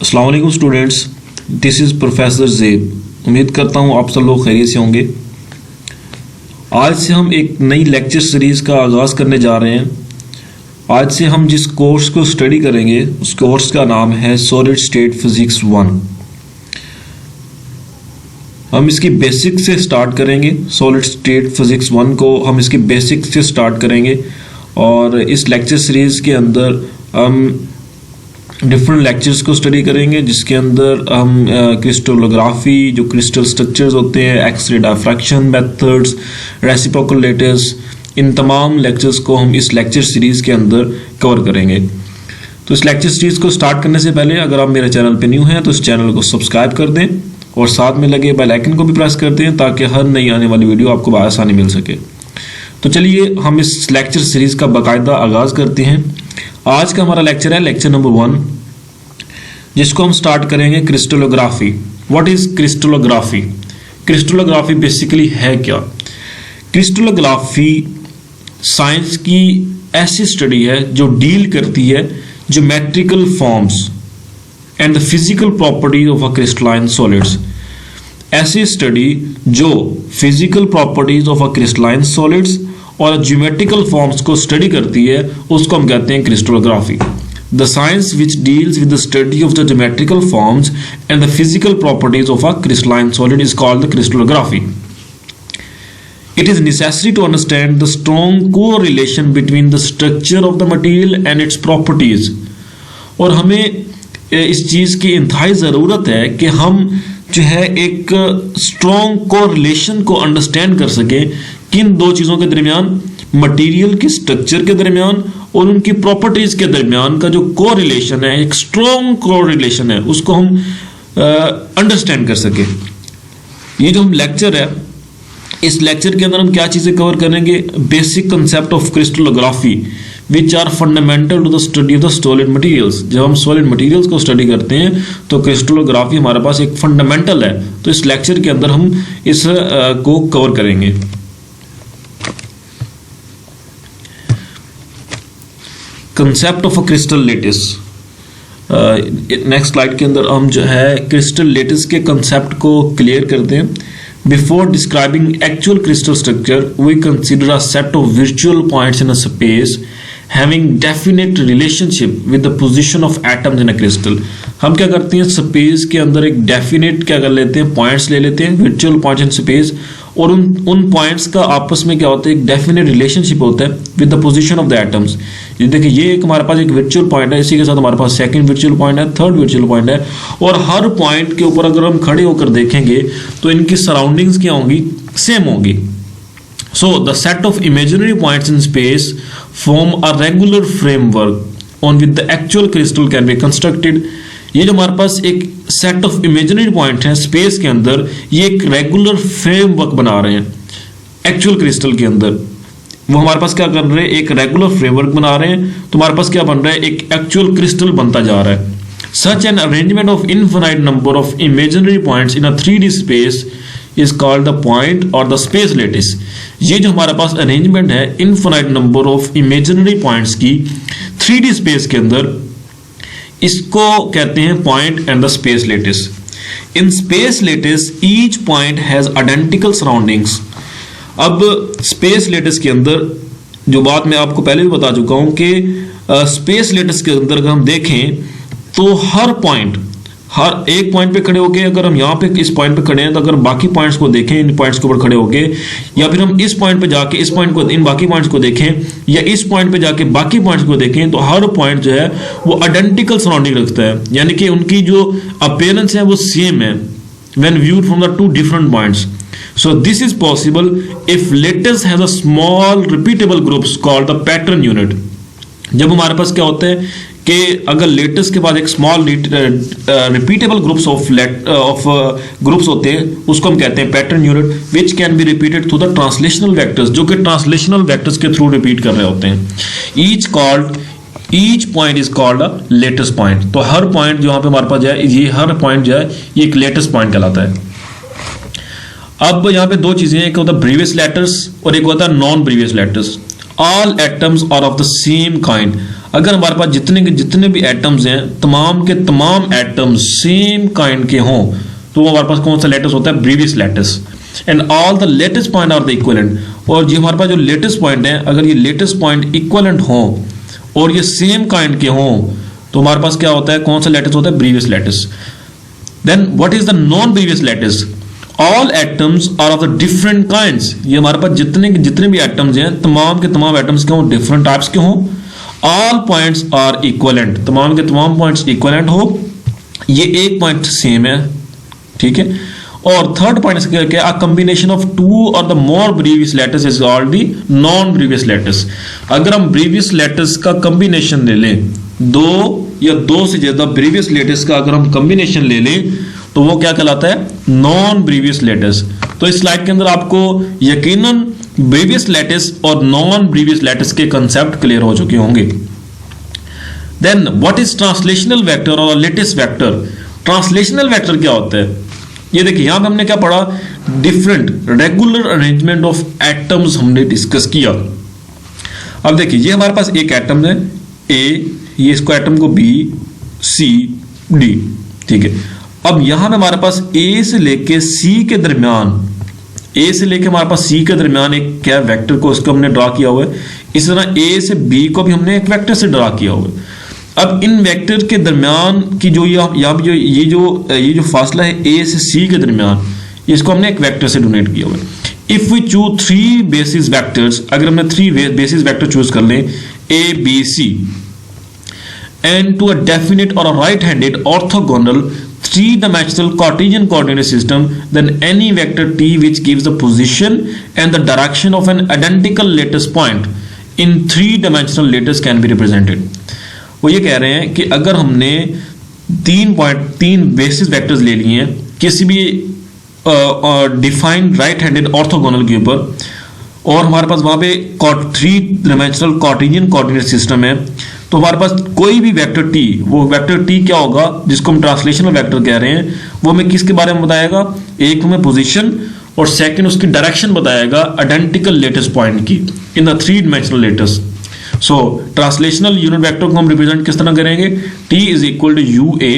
अस्सलाम वालेकुम students, this is professor ज़ेब। उम्मीद करता हूँ आप सब लोग खैरियत से होंगे। आज से हम एक नई लेक्चर सीरीज़ का आगाज़ करने जा रहे हैं। आज से हम जिस कोर्स को स्टडी करेंगे उस कोर्स का नाम है सॉलिड स्टेट फिज़िक्स 1। हम इसकी बेसिक से स्टार्ट करेंगे। सॉलिड स्टेट फिज़िक्स 1 को हम इसकी बेसिक से स्टार्ट करेंगे और इस लेक्चर सीरीज़ के अंदर हम डिफरेंट लेक्चर्स को स्टडी करेंगे, जिसके अंदर हम क्रिस्टलोग्राफी, जो क्रिस्टल स्ट्रक्चर्स होते हैं, x ray diffraction methods, reciprocal letters, इन तमाम लेक्चर्स को हम इस लेक्चर सीरीज़ के अंदर कवर करेंगे। तो इस लेक्चर सीरीज़ को स्टार्ट करने से पहले अगर आप मेरे चैनल पे न्यू हैं तो इस चैनल को सब्सक्राइब कर दें और साथ में लगे बेल आइकन को भी प्रेस कर दें ताकि हर नई आने वाली वीडियो आपको आसानी मिल सके। तो चलिए हम इस लेक्चर सीरीज़ का बाकायदा आगाज़ करते हैं। आज का हमारा लेक्चर है लेक्चर नंबर 1, जिसको हम स्टार्ट करेंगे crystallography. What is crystallography? Crystallography basically है क्या? क्रिस्टलोग्राफी साइंस की ऐसी स्टडी है जो डील करती है geometrical forms and the physical properties of a crystalline solids. ऐसी स्टडी जो physical properties of a crystalline solids और ज्योमेट्रिकल फॉर्म्स को स्टडी करती है उसको हम कहते हैं crystallography. The science which deals with the study of the geometrical forms and the physical properties of a crystalline solid is called the crystallography. It is necessary to understand the strong correlation between the structure of the material and its properties। और हमें इस चीज़ की इंतहाई ज़रूरत है कि हम जो है एक स्ट्रॉन्ग कोरिलेशन को अंडरस्टैंड कर सकें किन दो चीज़ों के दरमियान, मटेरियल के स्ट्रक्चर के दरमियान और उनकी प्रॉपर्टीज़ के दरमियान का जो कोरिलेशन है, एक स्ट्रॉन्ग कोरिलेशन है, उसको हम अंडरस्टैंड कर सकें। ये जो हम लेक्चर है, इस लेक्चर के अंदर हम क्या चीज़ें कवर करेंगे? Basic concept of crystallography which are fundamental to the study of the solid materials. जब हम सॉलिड मटेरियल्स को स्टडी करते हैं तो क्रिस्टलोग्राफी हमारे पास एक फंडामेंटल है। तो इस लेक्चर के अंदर हम इस को कवर करेंगे। Concept of a crystal lettuce. Next slide के अंदर हम जो है क्रिस्टल लेटिस के कंसेप्ट को क्लियर करते हैं। Before describing actual crystal structure, we consider a set of virtual points in a space having definite relationship with the position of atoms in a crystal। हम क्या करते हैं, स्पेस के अंदर एक डेफिनेट क्या कर लेते हैं, पॉइंट्स ले लेते हैं, वर्चुअल पॉइंट्स इन स्पेस, और उन पॉइंट्स का आपस में क्या होता है, एक डेफिनेट रिलेशनशिप होता है with the position of the atoms. ये देखिए, ये एक हमारे पास एक वर्चुअल पॉइंट है, इसी के साथ हमारे पास सेकंड वर्चुअल पॉइंट है, थर्ड वर्चुअल पॉइंट है, और हर पॉइंट के ऊपर अगर हम खड़े होकर देखेंगे तो इनकी सराउंडिंग्स क्या होंगी, सेम होंगी। So the set of imaginary points in space form a regular framework on which the actual crystal can be constructed। ये जो हमारे पास एक सेट ऑफ इमेजिनरी पॉइंट है स्पेस के अंदर, ये एक रेगुलर फ्रेमवर्क बना रहे हैं एक्चुअल क्रिस्टल के अंदर। वो हमारे पास क्या कर रहे हैं, एक रेगुलर फ्रेमवर्क बना रहे हैं, तो हमारे पास क्या बन रहा है, एक एक्चुअल क्रिस्टल बनता जा रहा है। Such an arrangement of infinite number of imaginary points in a 3D space is called the point or the space lattice। ये जो हमारे पास अरेंजमेंट है infinite number of imaginary points की 3D स्पेस के अंदर, इसको कहते हैं point and the space lattice. In space lattice each point has identical surroundings. अब स्पेस लेटिस के अंदर जो बात मैं आपको पहले भी बता चुका हूं कि स्पेस लेटिस के अंदर अगर हम देखें तो हर पॉइंट, हर एक पॉइंट पे खड़े होके, अगर हम यहाँ पे इस पॉइंट पे खड़े हैं तो अगर बाकी पॉइंट्स को देखें इन पॉइंट्स के ऊपर खड़े होके, या फिर हम इस पॉइंट पे जाके इस पॉइंट को, इन बाकी पॉइंट्स को देखें, या इस पॉइंट पे जाके बाकी पॉइंट्स को देखें, तो हर पॉइंट जो है वो आइडेंटिकल सराउंडिंग रखता है, यानी कि उनकी जो अपीयरेंस है वो सेम है when viewed from the two different points. So this is possible if lattice has a small repeatable groups called the pattern unit। जब हमारे पास क्या होता है कि अगर लेटिस के बाद एक small repeatable groups of groups होते हैं, उसको हम कहते हैं pattern unit, which can be repeated through the translational vectors, जो कि ट्रांसलेशनल वेक्टर्स के थ्रू रिपीट कर रहे होते हैं। Each point is called a lattice point. तो हर पॉइंट जो यहाँ पे हमारे पास जाए, ये हर पॉइंट जो है ये एक लेटेस्ट पॉइंट कहलाता है। अब यहाँ पे दो चीजें, एक होता है प्रीवियस लेटर्स और एक होता है non Bravais lattice. All atoms are of the same kind, अगर हमारे पास जितने भी एटम्स हैं तमाम के तमाम एटम्स सेम काइंड के हों तो वो हमारे पास कौन सा लेटिस होता है, Bravais lattice. And all the latest point are the equivalent, और ये हमारे पास जो लेटेस्ट पॉइंट है अगर ये लेटेस्ट पॉइंट इक्विवेलेंट हो और ये सेम काइंड के हों तो हमारे पास क्या होता है, कौन सा लेटिस होता है, Bravais lattice. Then what is the non Bravais lattice, all atoms are of the different kinds, ये हमारे पास जितने भी एटम्स हैं तमाम के तमाम एटम्स के हों, डिफरेंट टाइप्स के हों। ऑल पॉइंट्स आर इक्विवेलेंट, तमाम के तमाम पॉइंट्स इक्विवेलेंट हो, ये एक पॉइंट सेम है, ठीक है। और थर्ड पॉइंट क्या, a combination of two or the more Bravais lattice is called the non Bravais lattice. अगर हम ब्रीवियस लेटिस का कॉम्बिनेशन ले लें, दो या दो से ज्यादा ब्रीवियस लेटिस का अगर हम कॉम्बिनेशन ले लें तो वो क्या कहलाता है, नॉन ब्रीवियस लेटिस। तो इस स्लाइड के अंदर आपको यकीनन ब्रीवियस लेटिस और नॉन ब्रीवियस लेटिस के कंसेप्ट क्लियर हो चुके होंगे। Then what is translational vector और लेटिस वेक्टर, ट्रांसलेशनल वेक्टर क्या होता है, ये देखिए यहां पे हमने क्या पढ़ा, different regular arrangement of atoms हमने डिस्कस किया। अब देखिए ये हमारे पास एक एटम है ए, ये इसको एटम को बी सी डी, ठीक है। अब यहां पे हमारे पास ए से लेके सी के दरमियान, ए से लेके हमारे पास सी के दरमियान एक क्या वेक्टर को इसको हमने ड्रा किया हुआ है, इसी तरह ए से बी को भी हमने एक वेक्टर से ड्रा किया हुआ है। अब इन वेक्टर के दरमियान की जो यहाँ पे ये जो फासला है ए से सी के दरमियान, इसको हमने एक वेक्टर से डोनेट किया हुआ है। If we choose 3 basis vectors, अगर हमने 3 बेसिस वेक्टर चूज कर लें A B C and to a definite or a right-handed orthogonal 3-dimensional Cartesian coordinate system, then any vector t which gives the position and the direction of an identical lattice point in 3-dimensional lattice can be represented। वो ये कह रहे हैं कि अगर हमने 3 basis vectors ले लिए हैं किसी भी डिफाइंड राइट हैंडेड ऑर्थोगोनल के ऊपर और हमारे पास वहां पे 3-dimensional कार्टेशियन कोऑर्डिनेट सिस्टम है, तो हमारे पास कोई भी वेक्टर टी, वो वेक्टर टी क्या होगा जिसको हम ट्रांसलेशनल वेक्टर कह रहे हैं, वो हमें किसके बारे में बताएगा, एक हमें पोजीशन और सेकंड उसकी डायरेक्शन बताएगा आइडेंटिकल लेटेस्ट पॉइंट की in the 3-dimensional lattice. So translational unit vector को हम रिप्रेजेंट किस तरह करेंगे, T is equal to U A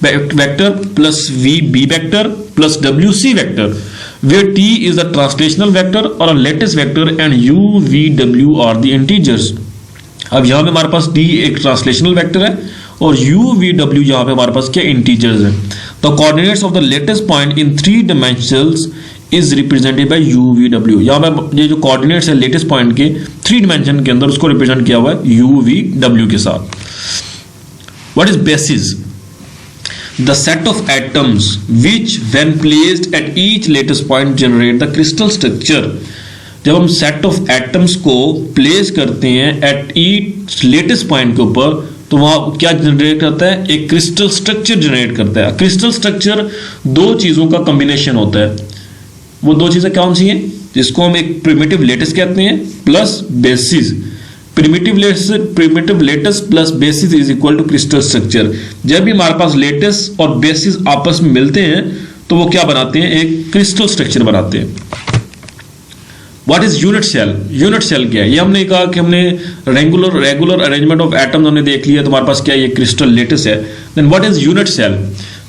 vector plus V B vector plus W C vector, where t is the translational vector or a lattice vector and u v w are the integers। अब यहाँ पे हमारे पास t एक translational vector है और u v w यहाँ पे हमारे पास क्या इंटीजर्स है। The coordinates of the lattice point in 3 dimensions is represented by u v w। यहाँ पे ये जो कोऑर्डिनेट्स है लेटेस्ट पॉइंट के 3 डिमेंशन के अंदर उसको रिप्रेजेंट किया हुआ है u v w के साथ। What is basis? The set of atoms which when placed at each lattice point generate the crystal structure। जब हम सेट ऑफ एटम्स को प्लेस करते हैं एट ईच लेटेस्ट पॉइंट के ऊपर तो वहां क्या जनरेट करता है, एक क्रिस्टल स्ट्रक्चर जनरेट करता है। क्रिस्टल स्ट्रक्चर दो चीजों का कॉम्बिनेशन होता है, वो दो चीजें कौन सी हैं, जिसको हम एक प्रिमिटिव लेटेस कहते हैं plus basis. Primitive lattice plus basis is equal to crystal structure. जब भी हमारे पास लेटेस और बेसिस आपस में मिलते हैं तो वो क्या बनाते हैं, एक क्रिस्टल स्ट्रक्चर बनाते हैं। What is unit cell, unit cell क्या है, ये हमने कहा कि हमने रेगुलर अरेंजमेंट ऑफ एटम्स हमने देख लिया, तो हमारे पास क्या है, ये क्रिस्टल लेटेस है। Then what is unit cell,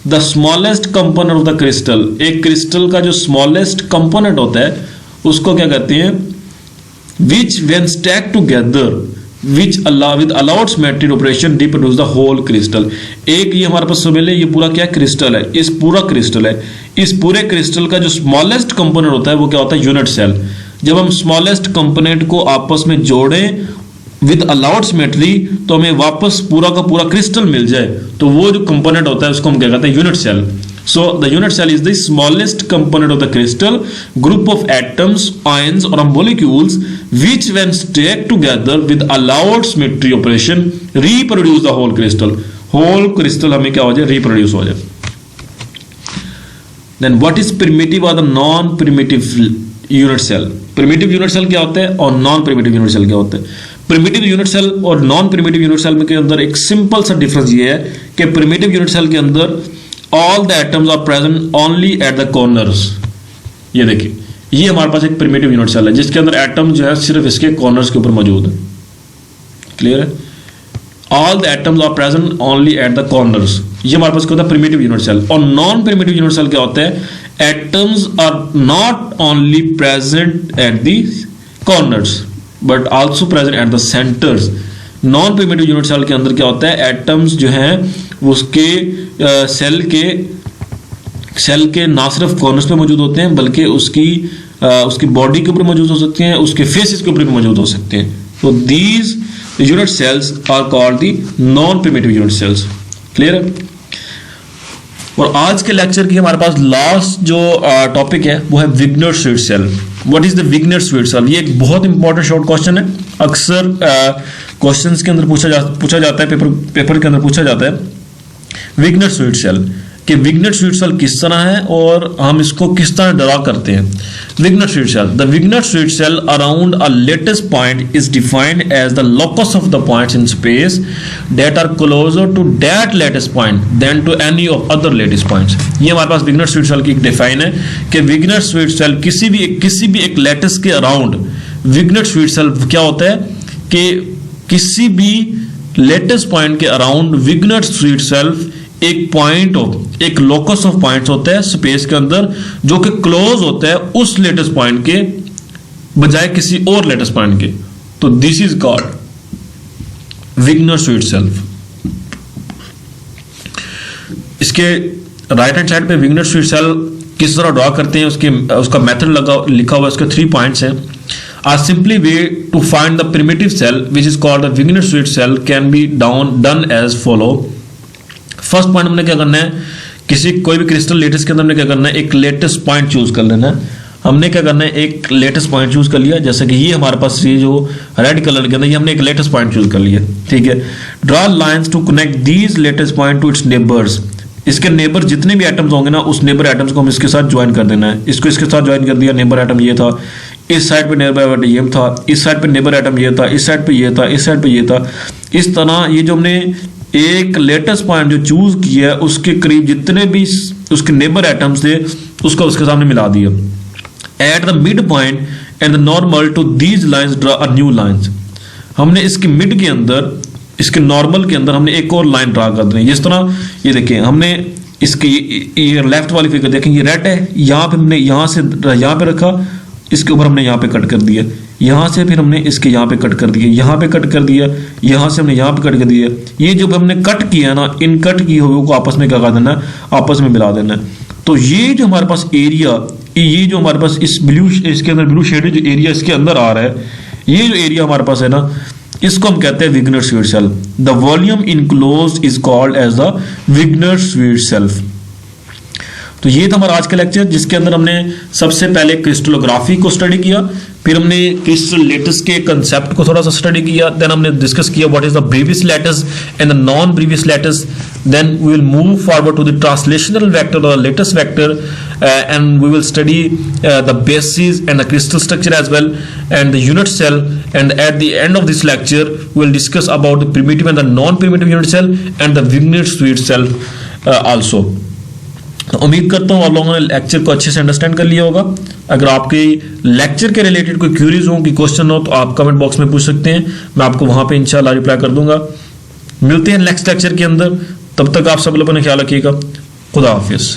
the smallest component of the crystal. एक क्रिस्टल का जो स्मॉलेस्ट कंपोनेंट होता है उसको क्या कहते हैं, which when stacked together which allow with allowed symmetric operation reproduce the whole crystal। एक ये हमारे पास समझ ले, ये पूरा क्या क्रिस्टल है, इस पूरा क्रिस्टल है, इस पूरे क्रिस्टल का जो स्मॉलेस्ट कंपोनेंट होता है वो क्या होता है, यूनिट सेल। जब हम स्मॉलेस्ट कंपोनेंट को आपस में जोड़ें विद अलाउड सिमेट्री तो हमें वापस पूरा का पूरा क्रिस्टल मिल जाए, तो वो जो कंपोनेंट होता है उसको हम क्या कहते हैं, unit cell. So the unit cell is the smallest component of the crystal group of atoms, ions or molecules which when stacked together with allowed symmetry operation reproduce the whole crystal। whole crystal हमें क्या हो जाए, reproduce हो जाए। Then what is primitive or the non-primitive unit cell? primitive unit cell क्या होता है और non-primitive unit cell क्या होता है। primitive unit cell और non-primitive unit cell में के अंदर एक सिंपल सा डिफरेंस ये है कि primitive unit cell के अंदर all the atoms are present only at the corners। ये देखिए ये हमारे पास एक प्रिमिटिव यूनिट सेल है जिसके अंदर एटम जो है सिर्फ इसके कॉर्नर्स के ऊपर मौजूद है। क्लियर है? All the atoms are present only at the corners. ये हमारे पास क्या होता है? Primitive unit cell. और नॉन प्रिमिटिव यूनिट सेल क्या होता है? Atoms are not only present at the corners but also present at the centres. Non primitive unit cell के अंदर क्या होता है? एटम्स जो हैं उसके सेल के ना सिर्फ कॉर्नर्स पे मौजूद होते हैं बल्कि उसकी बॉडी के ऊपर मौजूद हो सकते हैं, उसके फेसेस के ऊपर भी मौजूद हो सकते हैं। तो these unit cells are called the non primitive unit cells. Clear है? और आज के लेक्चर की हमारे पास लास्ट जो टॉपिक है वो है Wigner Seitz cell. What is the Wigner Seitz cell? ये एक बहुत इंपॉर्टेंट शॉर्ट क्वेश्चन है। अक्सर क्वेश्चंस के अंदर पूछा जाता है, पेपर के अंदर पूछा जाता है विग्नर स्वीट सेल कि विग्नर स्वीट सेल किस तरह है और हम इसको किस तरह ड्रा करते हैं। Wigner Seitz cell, the Wigner Seitz cell around a lattice point is defined as the locus of the points in space that are closer to that lattice point than to any of other lattice points. ये हमारे पास विग्नर Seitz cell की एक define है कि विग्नर Seitz cell किसी भी एक latest के अराउंड, विग्नर स्वीट सेल क्या होता है कि किसी भी लेटेस्ट पॉइंट के अराउंड विग्नर स्वीट सेल एक लोकस ऑफ पॉइंट्स होता है स्पेस के अंदर जो कि क्लोज होता है उस लेटेस्ट पॉइंट के बजाय किसी और लेटेस्ट पॉइंट के। तो this is called Wigner Seitz cell. इसके राइट हैंड साइड पे विग्नर स्वीट सेल किस तरह ड्रॉ करते हैं उसका मेथड लिखा हुआ है। उसके 3 पॉइंट्स हैं। A simply way to find the primitive cell which is called the Wigner sweet cell can be done as follow। First point हमने क्या करना है? कोई भी क्रिस्टल लेटिस के अंदर हमने क्या करना है? एक लेटेस्ट पॉइंट चूज कर लेना है। हमने क्या करना है? एक लेटेस्ट पॉइंट चूज कर लिया। जैसे कि ये हमारे पास ये जो रेड कलर के अंदर ये हमने एक लेटेस्ट पॉइंट चूज कर लिया। ठीक है? Draw lines to connect these lattice point to its neighbours. इसके नेबर जितने भी एटम्स होंगे ना उस नेबर एटम्स को हम इसके साथ ज्वाइन कर देना है। इसको इसके साथ ज्वाइन कर दिया। नेबर एटम ये था, इस साइड पे नेबर एटम ये था, इस साइड पे नेबर एटम ये था, इस साइड पे ये था, इस साइड पे ये था। इस तरह ये जो हमने एक लेटेस्ट पॉइंट जो चूज किया है उसके करीब जितने भी उसके नेबर एटम्स थे उसको उसके सामने मिला दिया। At the mid point and the normal to these lines draw a new lines. हमने इसके मिड के अंदर, इसके नॉर्मल के अंदर हमने एक और लाइन ड्रा कर दी। जिस तरह ये देखिए हमने इसकी ये लेफ्ट वाली फिगर देखें, ये रेड है, यहाँ पे हमने यहाँ से यहाँ पे रखा, इसके ऊपर हमने यहाँ पे कट कर दिया, यहाँ से फिर हमने इसके यहाँ पे कट कर दिया, यहाँ पे कट कर दिया, यहाँ से हमने यहाँ पे कट कर दिया। ये जो हमने कट किया ना, इन कट की हुई को आपस में क्या कर देना है? आपस में मिला देना है। तो ये जो हमारे पास एरिया, ये जो हमारे पास इस ब्लू, इसके अंदर ब्लू शेड जो एरिया इसके अंदर आ रहा है, ये जो एरिया हमारे पास है ना, इसको हम कहते हैं Wigner Seitz cell. The volume enclosed is called as the Wigner Seitz cell. तो ये था हमारा आज का लेक्चर जिसके अंदर हमने सबसे पहले क्रिस्टलोग्राफी को स्टडी किया, फिर हमने क्रिस्टल लेटिस के कंसेप्ट को थोड़ा सा स्टडी किया, देन हमने डिस्कस किया what is the Bravais lattice and the non Bravais lattice, then we will move forward to the translational vector और lattice vector and we will study the basis and the crystal structure as well and the unit cell, and at the end of this lecture we will discuss about the primitive and the non primitive unit cell and the Wigner Seitz cell also. तो उम्मीद करता हूँ आप लोगों ने lecture को अच्छे से अंडरस्टैंड कर लिया होगा। अगर आपके लेक्चर के रिलेटेड कोई क्यूरीज हो, कोई क्वेश्चन हो तो आप कमेंट बॉक्स में पूछ सकते हैं, मैं आपको वहां पे इंशाल्लाह रिप्लाई कर दूंगा। मिलते हैं नेक्स्ट लेक्चर के अंदर, तब तक आप सब लोगों ने ख्याल रखिएगा। खुदा हाफिज।